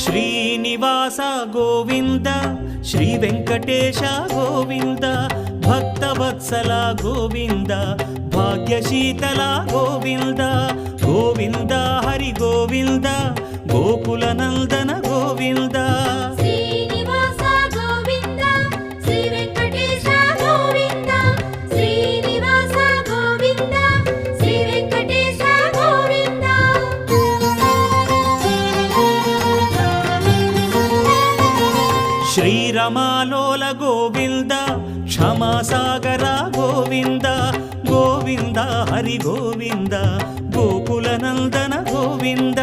Srinivasa Govinda Shri Venkatesha Govinda Bhaktavatsala Govinda భాగ్యశీతల Govinda Govinda Hari Govinda Gokula Nandana Govinda Srinivasa Govinda Shri Venkatesha Govinda Srinivasa Govinda Shri Venkatesha Govinda శ్రీరమాలోల Govinda క్షమాసాగర Govinda Govinda Hari Govinda Gokula Nandana Govinda